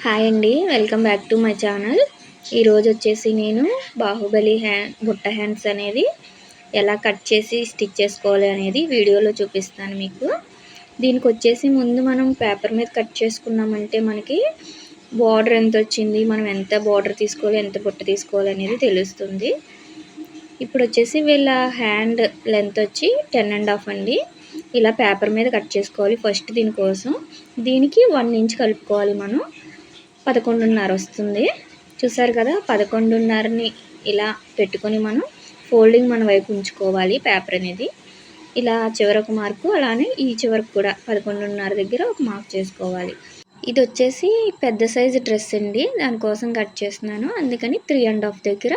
Hi అండి, welcome back to my channel. ఈరోజు వచ్చేసి నేను బాహుబలి బుట్ట హ్యాండ్స్ అనేది ఎలా కట్ చేసి స్టిచ్ చేసుకోవాలి అనేది వీడియోలో చూపిస్తాను మీకు. దీనికి వచ్చేసి ముందు మనం పేపర్ మీద కట్ చేసుకున్నామంటే మనకి బార్డర్ ఎంత వచ్చింది, మనం ఎంత బార్డర్ తీసుకోవాలి, ఎంత బుట్ట తీసుకోవాలి అనేది తెలుస్తుంది. ఇప్పుడు వచ్చేసి వీళ్ళ హ్యాండ్ లెంత్ వచ్చి 10.5 అండి. ఇలా పేపర్ మీద కట్ చేసుకోవాలి ఫస్ట్. దీనికి 1 ఇంచ్ కలుపుకోవాలి. మనం 11.5 వస్తుంది. చూసారు కదా, 11.5ని ఇలా పెట్టుకొని మనం ఫోల్డింగ్ మన వైపు ఉంచుకోవాలి. పేపర్ అనేది ఇలా చివరకు మార్కు, అలానే ఈ చివరకు కూడా 11.5 దగ్గర ఒక మార్క్ చేసుకోవాలి. ఇది వచ్చేసి పెద్ద సైజు డ్రెస్ అండి, దానికోసం కట్ చేస్తున్నాను. అందుకని 3.5 దగ్గర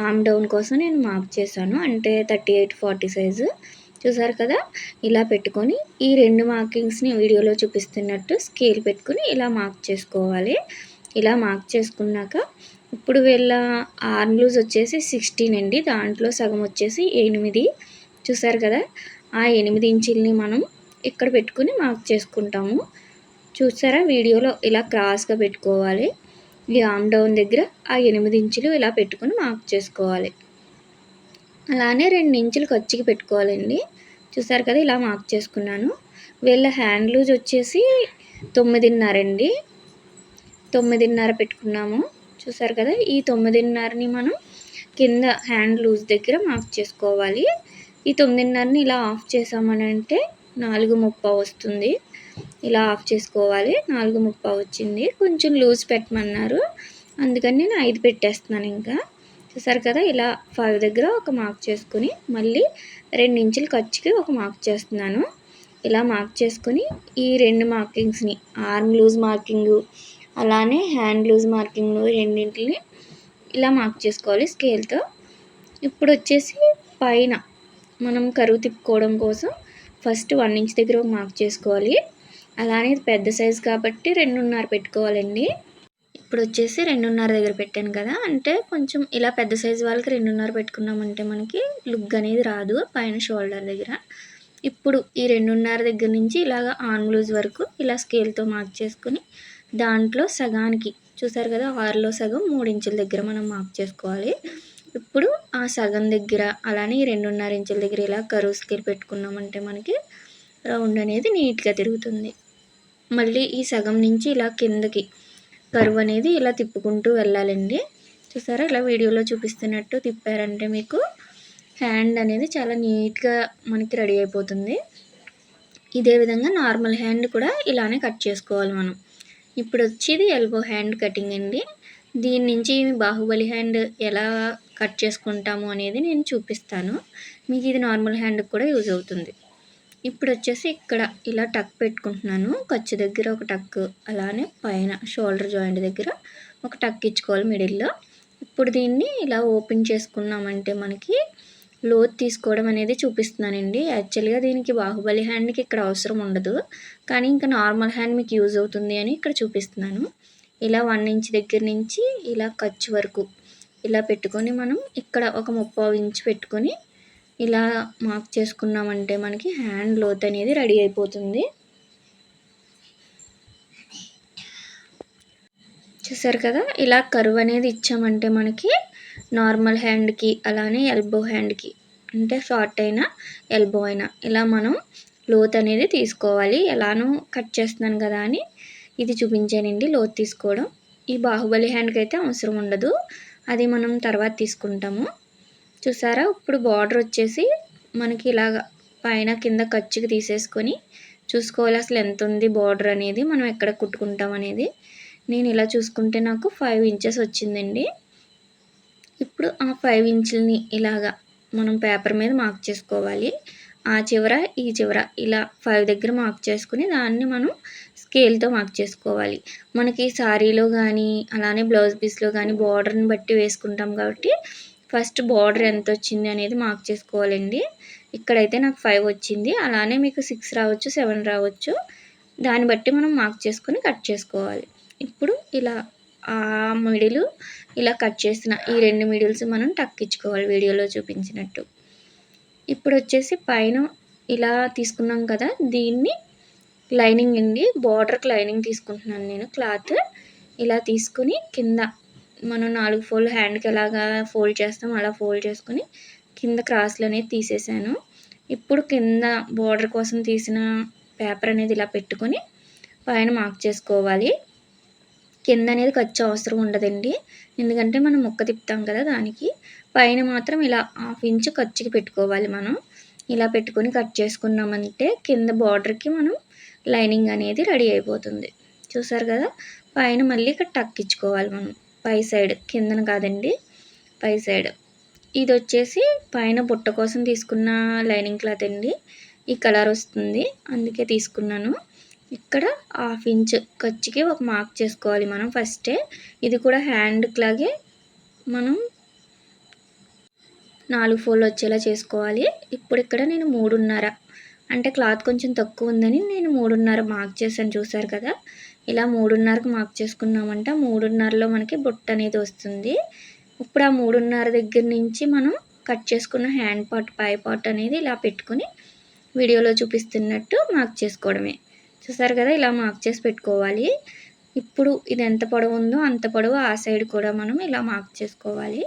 ఆర్మ్ డౌన్ కోసం నేను మార్క్ చేశాను, అంటే 38-40 సైజు. చూసారు కదా, ఇలా పెట్టుకొని ఈ 2 మార్కింగ్స్ని వీడియోలో చూపిస్తున్నట్టు స్కేల్ పెట్టుకుని ఇలా మార్క్ చేసుకోవాలి. ఇలా మార్క్ చేసుకున్నాక ఇప్పుడు వీళ్ళ ఆర్మ్ లూజ్ వచ్చేసి 16 అండి. దాంట్లో సగం వచ్చేసి 8. చూసారు కదా, ఆ 8 ఇంచుల్ని మనం ఇక్కడ పెట్టుకుని మార్క్ చేసుకుంటాము. చూసారా, వీడియోలో ఇలా క్రాస్గా పెట్టుకోవాలి. ఈ ఆర్మ్ డౌన్ దగ్గర ఆ 8 ఇంచులు ఇలా పెట్టుకుని మార్క్ చేసుకోవాలి. అలానే 2 ఇంచులు ఖర్చుకి పెట్టుకోవాలండి. చూసారు కదా, ఇలా మార్క్ చేసుకున్నాను. వీళ్ళ హ్యాండ్ లూజ్ వచ్చేసి 9.5 అండి. 9.5 పెట్టుకున్నాము. చూసారు కదా, ఈ 9.5ని మనం కింద హ్యాండ్ లూజ్ దగ్గర మార్క్ చేసుకోవాలి. ఈ 9.5ని ఇలా ఆఫ్ చేసామని అంటే 4.30 వస్తుంది. ఇలా ఆఫ్ చేసుకోవాలి. 4.30 వచ్చింది. కొంచెం లూజ్ పెట్టమన్నారు, అందుకని నేను 5 పెట్టేస్తున్నాను. ఇంకా చూసారు కదా, ఇలా 5 దగ్గర ఒక మార్క్ చేసుకుని మళ్ళీ 2 ఇంచులు ఖర్చుకి ఒక మార్క్ చేస్తున్నాను. ఇలా మార్క్ చేసుకుని ఈ 2 మార్కింగ్స్ని, ఆర్మ్ లూజ్ మార్కింగు అలానే హ్యాండ్ లూజ్ మార్కింగ్ రెండింటిని ఇలా మార్క్ చేసుకోవాలి స్కేల్తో. ఇప్పుడు వచ్చేసి పైన మనం కరువు తిప్పుకోవడం కోసం ఫస్ట్ 1 ఇంచ్ దగ్గర ఒక మార్క్ చేసుకోవాలి. అలానే పెద్ద సైజు కాబట్టి 2.5 పెట్టుకోవాలండి. ఇప్పుడు వచ్చేసి 2.5 దగ్గర పెట్టాను కదా, అంటే కొంచెం ఇలా పెద్ద సైజు వాళ్ళకి 2.5 పెట్టుకున్నామంటే మనకి లుక్ అనేది రాదు పైన షోల్డర్ దగ్గర. ఇప్పుడు ఈ 2.5 దగ్గర నుంచి ఇలాగ ఆర్మ్ లూజ్ వరకు ఇలా స్కేల్తో మార్క్ చేసుకుని దాంట్లో సగానికి, చూసారు కదా, 6లో సగం 3 ఇంచుల దగ్గర మనం మార్క్ చేసుకోవాలి. ఇప్పుడు ఆ సగం దగ్గర అలానే 2.5 ఇంచుల దగ్గర ఇలా కరువు స్కేల్ పెట్టుకున్నామంటే మనకి రౌండ్ అనేది నీట్గా తిరుగుతుంది. మళ్ళీ ఈ సగం నుంచి ఇలా కిందకి కరువు అనేది ఇలా తిప్పుకుంటూ వెళ్ళాలండి. చూసారా, ఇలా వీడియోలో చూపిస్తున్నట్టు తిప్పారంటే మీకు హ్యాండ్ అనేది చాలా నీట్గా మనకి రెడీ అయిపోతుంది. ఇదే విధంగా నార్మల్ హ్యాండ్ కూడా ఇలానే కట్ చేసుకోవాలి మనం. ఇప్పుడు వచ్చేది ఎల్బో హ్యాండ్ కటింగ్ అండి. దీని నుంచి బాహుబలి హ్యాండ్ ఎలా కట్ చేసుకుంటాము అనేది నేను చూపిస్తాను. మీకు ఇది నార్మల్ హ్యాండ్కి కూడా యూజ్ అవుతుంది. ఇప్పుడు వచ్చేసి ఇక్కడ ఇలా టక్ పెట్టుకుంటున్నాను. ఖర్చు దగ్గర ఒక టక్, అలానే పైన షోల్డర్ జాయింట్ దగ్గర ఒక టక్ ఇచ్చుకోవాలి మిడిల్లో. ఇప్పుడు దీన్ని ఇలా ఓపెన్ చేసుకున్నామంటే మనకి లోతు తీసుకోవడం అనేది చూపిస్తున్నానండి. యాక్చువల్గా దీనికి బాహుబలి హ్యాండ్కి ఇక్కడ అవసరం ఉండదు, కానీ ఇంకా నార్మల్ హ్యాండ్ మీకు యూజ్ అవుతుంది అని ఇక్కడ చూపిస్తున్నాను. ఇలా 1 ఇంచ్ దగ్గర నుంచి ఇలా ఖర్చు వరకు ఇలా పెట్టుకొని మనం ఇక్కడ ఒక 30 ఇంచ్ పెట్టుకొని ఇలా మార్క్ చేసుకున్నామంటే మనకి హ్యాండ్ లోత్ అనేది రెడీ అయిపోతుంది. చూసారు కదా, ఇలా కర్వ్ అనేది ఇచ్చామంటే మనకి నార్మల్ హ్యాండ్కి అలానే ఎల్బో హ్యాండ్కి, అంటే షార్ట్ అయినా ఎల్బో అయినా ఇలా మనం లోత్ అనేది తీసుకోవాలి. ఎలానో కట్ చేస్తున్నాను కదా అని ఇది చూపించానండి లోత్ తీసుకోవడం. ఈ బాహుబలి హ్యాండ్కి అయితే అవసరం ఉండదు, అది మనం తర్వాత తీసుకుంటాము. చూసారా, ఇప్పుడు బార్డర్ వచ్చేసి మనకి ఇలాగ పైన కింద ఖర్చుకి తీసేసుకొని చూసుకోవాలి అసలు ఎంత ఉంది బార్డర్ అనేది, మనం ఎక్కడ కుట్టుకుంటాం అనేది. నేను ఇలా చూసుకుంటే నాకు 5 ఇంచెస్ వచ్చిందండి. ఇప్పుడు ఆ 5 ఇంచులని ఇలాగా మనం పేపర్ మీద మార్క్ చేసుకోవాలి. ఆ చివర ఈ చివర ఇలా 5 దగ్గర మార్క్ చేసుకుని దాన్ని మనం స్కేల్తో మార్క్ చేసుకోవాలి. మనకి శారీలో కానీ అలానే బ్లౌజ్ పీస్లో కానీ బార్డర్ని బట్టి వేసుకుంటాం కాబట్టి ఫస్ట్ బార్డర్ ఎంత వచ్చింది అనేది మార్క్ చేసుకోవాలండి. ఇక్కడైతే నాకు 5 వచ్చింది, అలానే మీకు 6 రావచ్చు, 7 రావచ్చు. దాన్ని బట్టి మనం మార్క్ చేసుకొని కట్ చేసుకోవాలి. ఇప్పుడు ఇలా ఆ మిడిల్ ఇలా కట్ చేసిన ఈ 2 మిడిల్స్ మనం టక్కించుకోవాలి వీడియోలో చూపించినట్టు. ఇప్పుడు వచ్చేసి పైన ఇలా తీసుకున్నాం కదా, దీన్ని లైనింగ్ అండి, బార్డర్కి లైనింగ్ తీసుకుంటున్నాను నేను క్లాత్. ఇలా తీసుకుని కింద మనం 4 ఫోల్డ్ హ్యాండ్‌కి ఎలాగా ఫోల్డ్ చేస్తామో అలా ఫోల్డ్ చేసుకొని కింద క్రాస్‌లు అనేది తీసేసాను. ఇప్పుడు కింద బోర్డర్ కోసం తీసిన పేపర్ అనేది ఇలా పెట్టుకొని పైన మార్క్ చేసుకోవాలి. కింద అనేది ఖర్చు అవసరం ఉండదండి. ఎందుకంటే మనం ముక్క తిప్పుతాం కదా దానికి. పైన మాత్రం ఇలా 1/2 ఇంచు ఖర్చుకి పెట్టుకోవాలి మనం. ఇలా పెట్టుకొని కట్ చేసుకున్నామంటే కింద బార్డర్‌కి మనం లైనింగ్ అనేది రెడీ అయిపోతుంది. చూసారు కదా! పైన మళ్ళీ ఇక్కడ టక్ ఇచ్చుకోవాలి మనం. పై సైడ్ కిందన కాదండి, పై సైడ్. ఇదొచ్చేసి పైన బుట్ట కోసం తీసుకున్న లైనింగ్ క్లాత్ అండి. ఈ కలర్ వస్తుంది అందుకే తీసుకున్నాను. ఇక్కడ 1/2 ఇంచ్ ఖర్చుకి ఒక మార్క్ చేసుకోవాలి మనం ఫస్టే. ఇది కూడా హ్యాండ్‌కి లాగే మనం 4 ఫోల్డ్ వచ్చేలా చేసుకోవాలి. ఇప్పుడు ఇక్కడ నేను 3:30 అంటే క్లాత్ కొంచెం తక్కువ ఉందని నేను 3:30 మార్క్ చేశాను చూసారు కదా! ఇలా 3:30కి మార్క్ చేసుకున్నామంటే 3:30లో మనకి బుట్ట అనేది వస్తుంది. ఇప్పుడు ఆ 3:30 దగ్గర నుంచి మనం కట్ చేసుకున్న హ్యాండ్ పార్ట్ పై పార్ట్ అనేది ఇలా పెట్టుకొని వీడియోలో చూపిస్తున్నట్టు మార్క్ చేసుకోవడమే. చూసారు కదా! ఇలా మార్క్ చేసి పెట్టుకోవాలి. ఇప్పుడు ఇది ఎంత పొడవు ఉందో అంత పొడవు ఆ సైడ్ కూడా మనం ఇలా మార్క్ చేసుకోవాలి.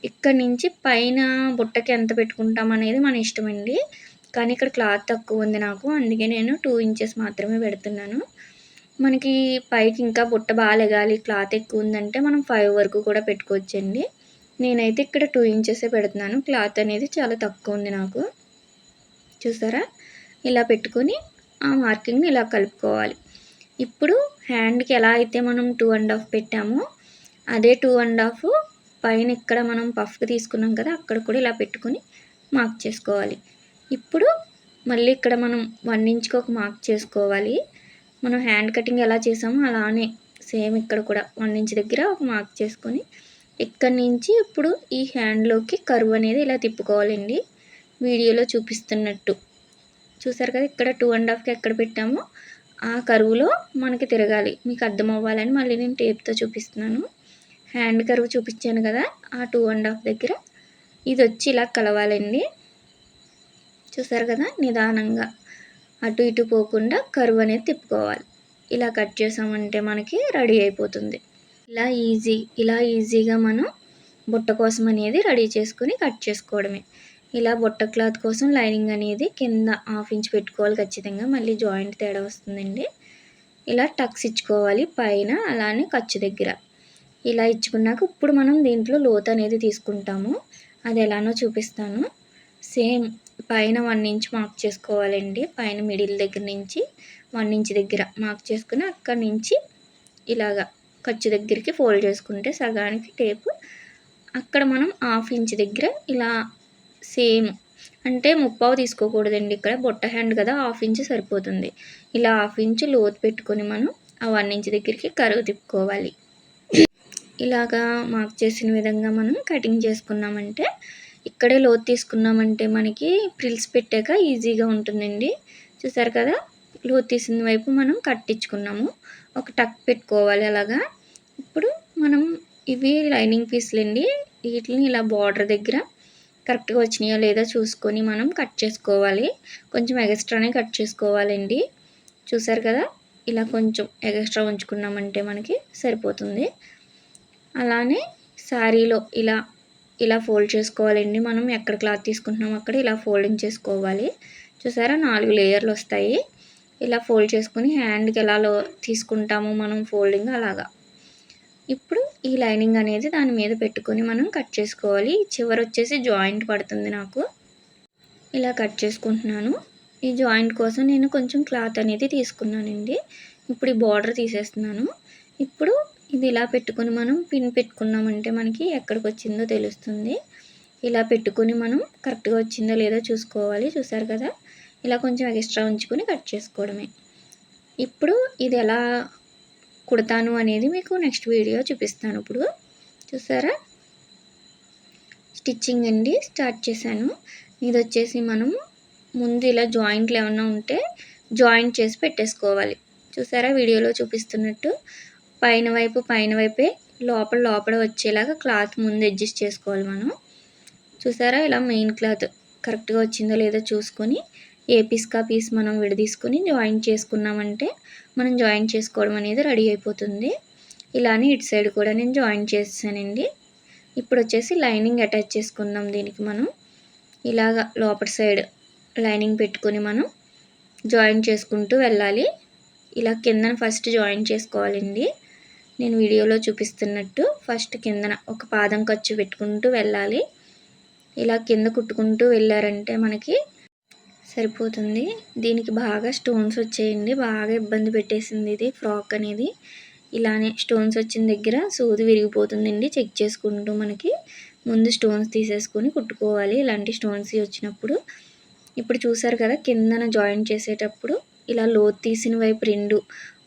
ఇక్కడ నుంచి పైన బుట్టకి ఎంత పెట్టుకుంటాం అనేది మన ఇష్టమండి. కానీ ఇక్కడ క్లాత్ తక్కువ ఉంది నాకు, అందుకే నేను 2 ఇంచెస్ మాత్రమే పెడుతున్నాను. మనకి పైకి ఇంకా బుట్ట బాగా లెగాలి, క్లాత్ ఎక్కువ ఉందంటే మనం 5 వరకు కూడా పెట్టుకోవచ్చండి. నేనైతే ఇక్కడ 2 ఇంచెసే పెడుతున్నాను. క్లాత్ అనేది చాలా తక్కువ ఉంది నాకు. చూసారా? ఇలా పెట్టుకొని ఆ మార్కింగ్ని ఇలా కలుపుకోవాలి. ఇప్పుడు హ్యాండ్‌కి ఎలా అయితే మనం 2 1/2 పెట్టామో అదే 2 1/2 పైన ఇక్కడ మనం పఫ్‌కి తీసుకున్నాం కదా! అక్కడ కూడా ఇలా పెట్టుకొని మార్క్ చేసుకోవాలి. ఇప్పుడు మళ్ళీ ఇక్కడ మనం 1 ఇంచ్‌కి ఒక మార్క్ చేసుకోవాలి. మనం హ్యాండ్ కటింగ్ ఎలా చేసామో అలానే సేమ్ ఇక్కడ కూడా 1 ఇంచ్ దగ్గర ఒక మార్క్ చేసుకొని ఇక్కడి నుంచి ఇప్పుడు ఈ హ్యాండ్‌లోకి కర్వ్ అనేది ఇలా తిప్పుకోవాలండి. వీడియోలో చూపిస్తున్నట్టు. చూసారు కదా! ఇక్కడ 2 1/2కి ఎక్కడ పెట్టామో ఆ కర్వ్‌లో మనకి తిరగాలి. మీకు అర్థం అవ్వాలని మళ్ళీ నేను టేప్‌తో చూపిస్తున్నాను. హ్యాండ్ కర్వ్ చూపించాను కదా! ఆ 2 1/2 దగ్గర ఇదొచ్చి ఇలా కలవాలండి. చూసారు కదా! నిదానంగా అటు ఇటు పోకుండా కర్వ్ అనేది తిప్పుకోవాలి. ఇలా కట్ చేసామంటే మనకి రెడీ అయిపోతుంది. ఇలా ఈజీగా మనం బుట్ట కోసం అనేది రెడీ చేసుకొని కట్ చేసుకోవడమే. ఇలా బుట్ట క్లాత్ కోసం లైనింగ్ అనేది కింద 1/2 ఇంచ్ పెట్టుకోవాలి ఖచ్చితంగా. మళ్ళీ జాయింట్ తేడా వస్తుందండి. ఇలా టక్స్ ఇచ్చుకోవాలి పైన, అలానే ఖర్చు దగ్గర. ఇలా ఇచ్చుకున్నాక ఇప్పుడు మనం దీంట్లో లోతు అనేది తీసుకుంటాము. అది ఎలానో చూపిస్తాను. సేమ్ పైన 1 ఇంచ్ మార్క్ చేసుకోవాలండి. పైన మిడిల్ దగ్గర నుంచి 1 ఇంచ్ దగ్గర మార్క్ చేసుకుని అక్కడి నుంచి ఇలాగా ఖర్చు దగ్గరికి ఫోల్డ్ చేసుకుంటే సగానికి టేపు అక్కడ మనం 1/2 ఇంచ్ దగ్గర ఇలా సేమ్ అంటే 3/4 తీసుకోకూడదండి. ఇక్కడ బుట్ట హ్యాండ్ కదా, 1/2 ఇంచ్ సరిపోతుంది. ఇలా 1/2 ఇంచ్ లోతు పెట్టుకొని మనం ఆ 1 ఇంచ్ దగ్గరికి కర్వ్ తిప్పుకోవాలి. ఇలాగా మార్క్ చేసిన విధంగా మనం కటింగ్ చేసుకున్నామంటే ఇక్కడే లోతు తీసుకున్నామంటే మనకి ప్రిల్స్ పెట్టాక ఈజీగా ఉంటుందండి. చూసారు కదా! లోతు తీసిన వైపు మనం కట్టించుకున్నాము. ఒక టక్ పెట్టుకోవాలి అలాగా. ఇప్పుడు మనం ఇవి లైనింగ్ పీస్లండి. వీటిని ఇలా బార్డర్ దగ్గర కరెక్ట్గా వచ్చినాయో లేదో చూసుకొని మనం కట్ చేసుకోవాలి. కొంచెం ఎక్స్ట్రానే కట్ చేసుకోవాలండి. చూసారు కదా! ఇలా కొంచెం ఎక్స్ట్రా ఉంచుకున్నామంటే మనకి సరిపోతుంది. అలానే శారీలో ఇలా ఫోల్డ్ చేసుకోవాలండి. మనం ఎక్కడ క్లాత్ తీసుకుంటున్నామో అక్కడ ఇలా ఫోల్డింగ్ చేసుకోవాలి. చూసారా 4 లేయర్లు వస్తాయి. ఇలా ఫోల్డ్ చేసుకొని హ్యాండ్కి ఎలా తీసుకుంటామో మనం ఫోల్డింగ్ అలాగా. ఇప్పుడు ఈ లైనింగ్ అనేది దాని మీద పెట్టుకొని మనం కట్ చేసుకోవాలి. చివరి వచ్చేసి జాయింట్ పడుతుంది నాకు. ఇలా కట్ చేసుకుంటున్నాను. ఈ జాయింట్ కోసం నేను కొంచెం క్లాత్ అనేది తీసుకున్నానండి. ఇప్పుడు ఈ బార్డర్ తీసేస్తున్నాను. ఇప్పుడు ఇది ఇలా పెట్టుకొని మనం పిన్ పెట్టుకున్నామంటే మనకి ఎక్కడికి వచ్చిందో తెలుస్తుంది. ఇలా పెట్టుకొని మనం కరెక్ట్గా వచ్చిందో లేదో చూసుకోవాలి. చూసారు కదా! ఇలా కొంచెం ఎక్స్ట్రా ఉంచుకొని కట్ చేసుకోవడమే. ఇప్పుడు ఇది ఎలా కుడతాను అనేది మీకు నెక్స్ట్ వీడియో చూపిస్తాను. ఇప్పుడు చూసారా స్టిచ్చింగ్ అండి స్టార్ట్ చేశాను. ఇది వచ్చేసి మనం ముందు ఇలా జాయింట్లు ఏమన్నా ఉంటే జాయింట్ చేసి పెట్టేసుకోవాలి. చూసారా వీడియోలో చూపిస్తున్నట్టు పైన వైపే లోపల వచ్చేలాగా క్లాత్ ముందు అడ్జస్ట్ చేసుకోవాలి మనం. చూసారా ఇలా మెయిన్ క్లాత్ కరెక్ట్గా వచ్చిందో లేదో చూసుకొని ఏ పీస్కా పీస్ మనం విడదీసుకొని జాయింట్ చేసుకున్నామంటే మనం జాయింట్ చేసుకోవడం అనేది రెడీ అయిపోతుంది. ఇలానే ఇటు సైడ్ కూడా నేను జాయిన్ చేసేసానండి. ఇప్పుడు వచ్చేసి లైనింగ్ అటాచ్ చేసుకుందాం దీనికి మనం. ఇలాగ లోపటి సైడ్ లైనింగ్ పెట్టుకొని మనం జాయిన్ చేసుకుంటూ వెళ్ళాలి. ఇలా కిందన ఫస్ట్ జాయిన్ చేసుకోవాలండి. నేను వీడియోలో చూపిస్తున్నట్టు ఫస్ట్ కిందన ఒక పాదం ఖర్చు పెట్టుకుంటూ వెళ్ళాలి. ఇలా కింద కుట్టుకుంటూ వెళ్ళారంటే మనకి సరిపోతుంది. దీనికి బాగా స్టోన్స్ వచ్చేయండి. బాగా ఇబ్బంది పెట్టేసింది ఇది ఫ్రాక్ అనేది. ఇలానే స్టోన్స్ వచ్చిన దగ్గర సూది విరిగిపోతుందండి. చెక్ చేసుకుంటూ మనకి ముందు స్టోన్స్ తీసేసుకొని కుట్టుకోవాలి ఇలాంటి స్టోన్స్ వచ్చినప్పుడు. ఇప్పుడు చూసారు కదా కిందన జాయిన్ చేసేటప్పుడు ఇలా లోతు తీసిన వైపు రెండు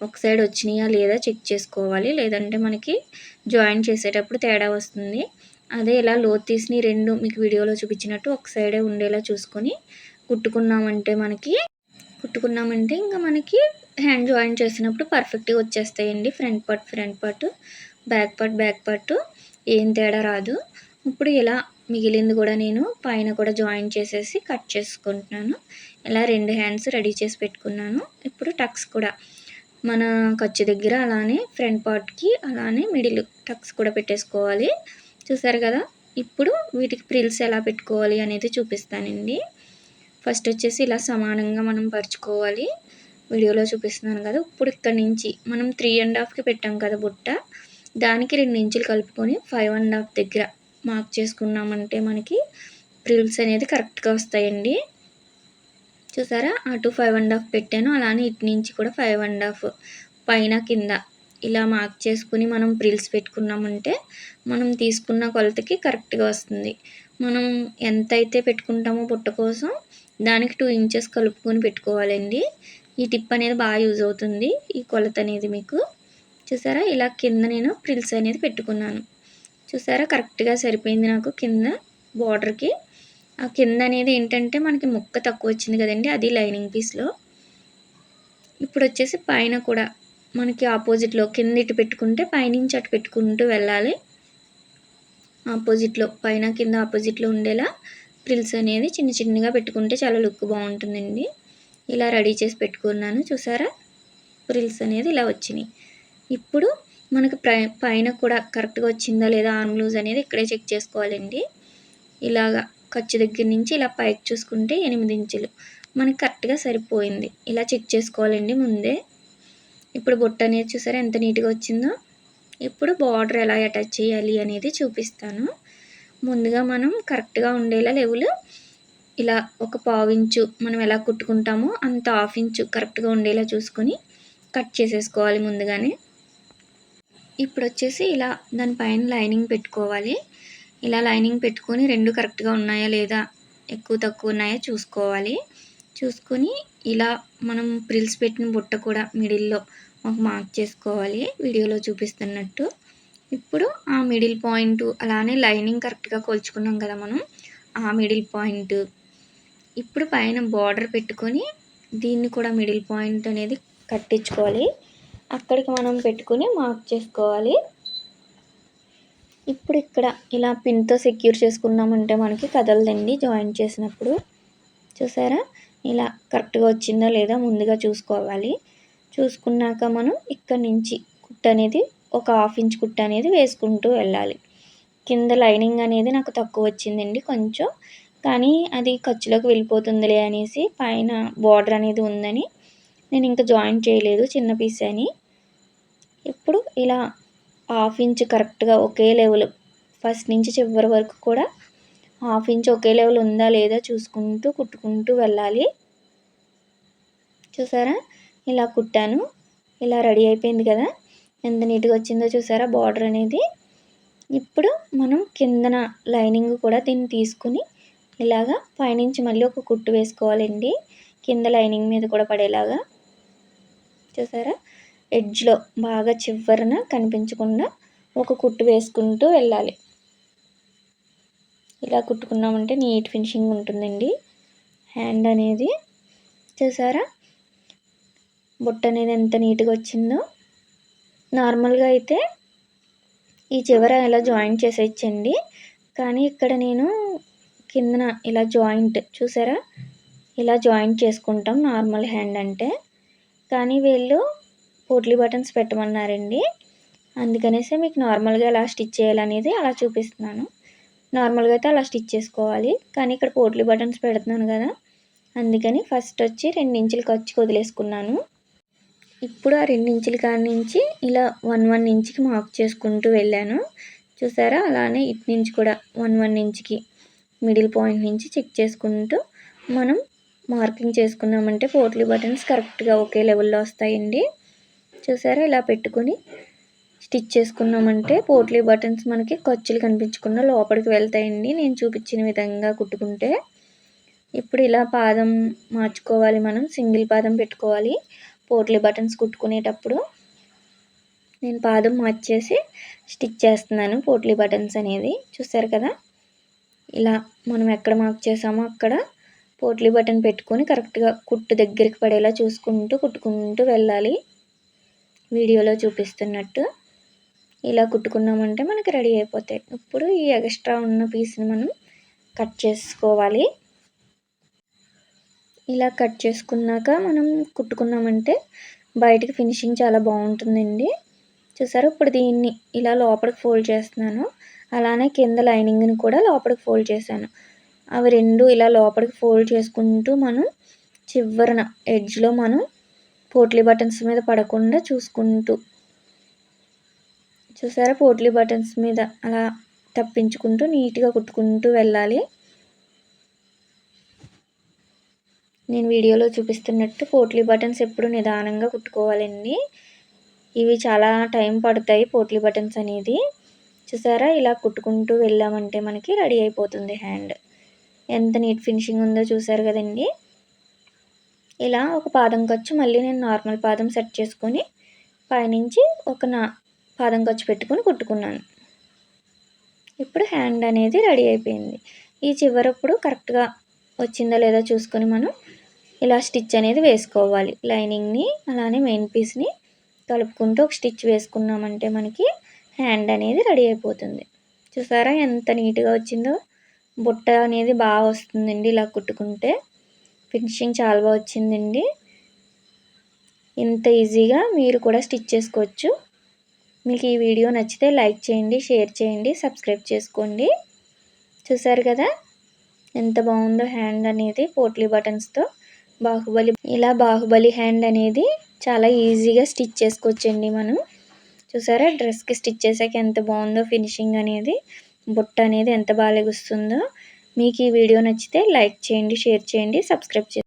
ఒక సైడ్ వచ్చినాయా లేదా చెక్ చేసుకోవాలి. లేదంటే మనకి జాయిన్ చేసేటప్పుడు తేడా వస్తుంది. అదే ఇలా లోతు తీసిన రెండు మీకు వీడియోలో చూపించినట్టు ఒక సైడే ఉండేలా చూసుకొని కుట్టుకున్నామంటే ఇంకా మనకి హ్యాండ్ జాయిన్ చేసినప్పుడు పర్ఫెక్ట్గా వచ్చేస్తాయండి. ఫ్రంట్ పార్ట్ బ్యాక్ పార్ట్ ఏం తేడా రాదు. ఇప్పుడు ఇలా మిగిలింది కూడా నేను పైన కూడా జాయిన్ చేసేసి కట్ చేసుకుంటున్నాను. ఇలా 2 హ్యాండ్స్ రెడీ చేసి పెట్టుకున్నాను. ఇప్పుడు టక్స్ కూడా మన ఖర్చు దగ్గర అలానే ఫ్రంట్ పార్ట్కి అలానే మిడిల్ టక్స్ కూడా పెట్టేసుకోవాలి. చూసారు కదా ఇప్పుడు వీటికి ప్రిల్స్ ఎలా పెట్టుకోవాలి అనేది చూపిస్తానండి. ఫస్ట్ వచ్చేసి ఇలా సమానంగా మనం పరుచుకోవాలి. వీడియోలో చూపిస్తున్నాను కదా. ఇప్పుడు ఇక్కడ నుంచి మనం 3.5కి పెట్టాం కదా బుట్ట, దానికి 2 ఇంచులు కలుపుకొని 5.5 దగ్గర మార్క్ చేసుకున్నామంటే మనకి ప్రిల్స్ అనేది కరెక్ట్గా వస్తాయండి. చూసారా అటు 5.5 పెట్టాను, అలానే ఇటు నుంచి కూడా 5.5 పైన కింద ఇలా మార్క్ చేసుకుని మనం ప్రిల్స్ పెట్టుకున్నామంటే మనం తీసుకున్న కొలతకి కరెక్ట్గా వస్తుంది. మనం ఎంతైతే పెట్టుకుంటామో బుట్ట కోసం దానికి 2 ఇంచెస్ కలుపుకొని పెట్టుకోవాలండి. ఈ టిప్ అనేది బాగా యూజ్ అవుతుంది. ఈ కొలత అనేది మీకు చూసారా ఇలా కింద నేను ప్రిల్స్ అనేది పెట్టుకున్నాను. చూసారా కరెక్ట్గా సరిపోయింది నాకు కింద బార్డర్కి. ఆ కింద అనేది ఏంటంటే మనకి ముక్క తక్కువ వచ్చింది కదండి, అది లైనింగ్ పీస్లో. ఇప్పుడు వచ్చేసి పైన కూడా మనకి ఆపోజిట్లో కింద ఇటు పెట్టుకుంటే పైనుంచి అటు పెట్టుకుంటూ వెళ్ళాలి. ఆపోజిట్లో పైన కింద ఆపోజిట్లో ఉండేలా ప్రిల్స్ అనేది చిన్నగా పెట్టుకుంటే చాలా లుక్ బాగుంటుందండి. ఇలా రెడీ చేసి పెట్టుకున్నాను. చూసారా ప్రిల్స్ అనేది ఇలా వచ్చినాయి. ఇప్పుడు మనకి పైన కూడా కరెక్ట్గా వచ్చిందా లేదా ఆర్మ్ లూజ్ అనేది ఇక్కడే చెక్ చేసుకోవాలండి. ఇలాగా ఖర్చు దగ్గర నుంచి ఇలా పైకి చూసుకుంటే 8 ఇంచులు మనకి కరెక్ట్గా సరిపోయింది. ఇలా చెక్ చేసుకోవాలండి ముందే. ఇప్పుడు బొట్టు అనేది చూసారా ఎంత నీట్గా వచ్చిందో. ఇప్పుడు బార్డర్ ఎలా అటాచ్ చేయాలి అనేది చూపిస్తాను. ముందుగా మనం కరెక్ట్గా ఉండేలా లెవెల్ ఇలా ఒక 1/4 ఇంచు మనం ఎలా కుట్టుకుంటామో అంత 1/2 ఇంచు కరెక్ట్గా ఉండేలా చూసుకొని కట్ చేసేసుకోవాలి ముందుగానే. ఇప్పుడు వచ్చేసి ఇలా దానిపైన లైనింగ్ పెట్టుకోవాలి. ఇలా లైనింగ్ పెట్టుకొని రెండు కరెక్ట్గా ఉన్నాయా లేదా ఎక్కువ తక్కువ ఉన్నాయా చూసుకోవాలి. చూసుకొని ఇలా మనం ప్రిల్స్ పెట్టిన బుట్ట కూడా మిడిల్లో ఒక మార్క్ చేసుకోవాలి వీడియోలో చూపిస్తున్నట్టు. ఇప్పుడు ఆ మిడిల్ పాయింట్ అలానే లైనింగ్ కరెక్ట్గా కొలుచుకున్నాం కదా మనం, ఆ మిడిల్ పాయింట్ ఇప్పుడు పైన బార్డర్ పెట్టుకొని దీన్ని కూడా మిడిల్ పాయింట్ అనేది కట్టించుకోవాలి. అక్కడికి మనం పెట్టుకుని మార్క్ చేసుకోవాలి. ఇప్పుడు ఇక్కడ ఇలా పిన్తో సెక్యూర్ చేసుకున్నామంటే మనకి కదలదండి జాయింట్ చేసినప్పుడు. చూసారా ఇలా కరెక్ట్గా వచ్చిందా లేదా ముందుగా చూసుకోవాలి. చూసుకున్నాక మనం ఇక్కడ నుంచి కుట్టు అనేది ఒక 1/2 ఇంచ్ కుట్టు అనేది వేసుకుంటూ వెళ్ళాలి. కింద లైనింగ్ అనేది నాకు తక్కువ వచ్చిందండి కొంచెం, కానీ అది ఖర్చులోకి వెళ్ళిపోతుందిలే అనేసి పైన బార్డర్ అనేది ఉందని నేను ఇంకా జాయిన్ చేయలేదు చిన్న పీస్ అని. ఇప్పుడు ఇలా 1/2 ఇంచ్ కరెక్ట్గా ఒకే లెవెల్ ఫస్ట్ నుంచి చివరి వరకు కూడా 1/2 ఇంచ్ ఒకే లెవెల్ ఉందా లేదా చూసుకుంటూ కుట్టుకుంటూ వెళ్ళాలి. చూసారా ఇలా కుట్టాను. ఇలా రెడీ అయిపోయింది కదా, ఎంత నీట్గా వచ్చిందో చూసారా బార్డర్ అనేది. ఇప్పుడు మనం కిందన లైనింగ్ కూడా దీన్ని తీసుకుని ఇలాగా పైనుంచి మళ్ళీ ఒక కుట్టు వేసుకోవాలండి కింద లైనింగ్ మీద కూడా పడేలాగా. చూసారా ఎడ్జ్లో బాగా చివరన కనిపించకుండా ఒక కుట్టు వేసుకుంటూ వెళ్ళాలి. ఇలా కుట్టుకున్నామంటే నీట్ ఫినిషింగ్ ఉంటుందండి హ్యాండ్ అనేది. చూసారా బుట్ట అనేది ఎంత నీట్గా వచ్చిందో. నార్మల్గా అయితే ఈ చివర ఇలా జాయింట్ చేసేయచ్చండి, కానీ ఇక్కడ నేను కిందన ఇలా జాయింట్ చూసారా ఇలా జాయింట్ చేసుకుంటాం నార్మల్ హ్యాండ్ అంటే. కానీ వీళ్ళు పోట్లీ బటన్స్ పెట్టమన్నారండి. అందుకనేసి మీకు నార్మల్గా ఎలా స్టిచ్ చేయాలనేది అలా చూపిస్తున్నాను. నార్మల్గా అయితే అలా స్టిచ్ చేసుకోవాలి, కానీ ఇక్కడ పోట్లీ బటన్స్ పెడుతున్నాను కదా, అందుకని ఫస్ట్ వచ్చి 2 ఇంచులు ఖర్చుకు వదిలేసుకున్నాను. ఇప్పుడు ఆ 2 ఇంచుల కాడి నుంచి ఇలా 1 ఇంచుకి మార్క్ చేసుకుంటూ వెళ్ళాను. చూసారా, అలానే ఇటు నుంచి కూడా 1 ఇంచుకి మిడిల్ పాయింట్ నుంచి చెక్ చేసుకుంటూ మనం మార్కింగ్ చేసుకున్నామంటే పోట్లీ బటన్స్ కరెక్ట్గా ఒకే లెవెల్లో వస్తాయండి. చూసారా, ఇలా పెట్టుకొని స్టిచ్ చేసుకున్నామంటే పోట్లీ బటన్స్ మనకి ఖర్చులు కనిపించకుండా లోపలికి వెళ్తాయండి, నేను చూపించిన విధంగా కుట్టుకుంటే. ఇప్పుడు ఇలా పాదం మార్చుకోవాలి, మనం సింగిల్ పాదం పెట్టుకోవాలి పోట్లీ బటన్స్ కుట్టుకునేటప్పుడు. నేను పాదం మార్చేసి స్టిచ్ చేస్తున్నాను పోట్లీ బటన్స్ అనేది. చూసారు కదా, ఇలా మనం ఎక్కడ మార్క్ చేసామో అక్కడ పోట్లీ బటన్ పెట్టుకొని కరెక్ట్గా కుట్టు దగ్గరికి పడేలా చూసుకుంటూ కుట్టుకుంటూ వెళ్ళాలి, వీడియోలో చూపిస్తున్నట్టు. ఇలా కుట్టుకున్నామంటే మనకి రెడీ అయిపోతాయి. ఇప్పుడు ఈ ఎక్స్ట్రా ఉన్న పీస్ని మనం కట్ చేసుకోవాలి. ఇలా కట్ చేసుకున్నాక మనం కుట్టుకున్నామంటే బయటికి ఫినిషింగ్ చాలా బాగుంటుందండి. చూసారు, ఇప్పుడు దీన్ని ఇలా లోపలికి ఫోల్డ్ చేస్తున్నాను, అలానే కింద లైనింగ్ని కూడా లోపలికి ఫోల్డ్ చేశాను. అవి రెండు ఇలా లోపలికి ఫోల్డ్ చేసుకుంటూ మనం చివరన ఎడ్జ్లో మనం పోట్లీ బటన్స్ మీద పడకుండా చూసుకుంటూ, చూసారా, పోట్లీ బటన్స్ మీద అలా తప్పించుకుంటూ నీట్గా కుట్టుకుంటూ వెళ్ళాలి. నేను వీడియోలో చూపిస్తున్నట్టు పోట్లీ బటన్స్ ఎప్పుడు నిదానంగా కుట్టుకోవాలండి, ఇవి చాలా టైం పడతాయి పోట్లీ బటన్స్ అనేది. చూసారా, ఇలా కుట్టుకుంటూ వెళ్ళామంటే మనకి రెడీ అయిపోతుంది హ్యాండ్. ఎంత నీట్ ఫినిషింగ్ ఉందో చూసారు కదండి. ఇలా ఒక పాదం ఖర్చు మళ్ళీ నేను నార్మల్ పాదం సెట్ చేసుకొని పైనుంచి ఒక పాదం ఖర్చు పెట్టుకొని కుట్టుకున్నాను. ఇప్పుడు హ్యాండ్ అనేది రెడీ అయిపోయింది. ఈ చివరప్పుడు కరెక్ట్గా వచ్చిందా లేదా చూసుకొని మనం ఇలా స్టిచ్ అనేది వేసుకోవాలి. లైనింగ్ని అలానే మెయిన్ పీస్ని కలుపుకుంటూ ఒక స్టిచ్ వేసుకున్నామంటే మనకి హ్యాండ్ అనేది రెడీ అయిపోతుంది. చూసారా ఎంత నీట్గా వచ్చిందో, బుట్ట అనేది బాగా వస్తుందండి ఇలా కుట్టుకుంటే. ఫినిషింగ్ చాలా బాగా వచ్చిందండి. ఇంత ఈజీగా మీరు కూడా స్టిచ్ చేసుకోవచ్చు. మీకు ఈ వీడియో నచ్చితే లైక్ చేయండి, షేర్ చేయండి, సబ్స్క్రైబ్ చేసుకోండి. చూసారు కదా ఎంత బాగుందో హ్యాండ్ అనేది పోట్లీ బటన్స్తో. బాహుబలి హ్యాండ్ అనేది చాలా ఈజీగా స్టిచ్ చేసుకోవచ్చండి మనం. చూసారా, డ్రెస్కి స్టిచ్ చేసాక ఎంత బాగుందో ఫినిషింగ్ అనేది, బుట్ట అనేది ఎంత బాగా లెగుస్తుందో. మీకు ఈ వీడియో నచ్చితే లైక్ చేయండి, షేర్ చేయండి, సబ్స్క్రైబ్ చేయండి.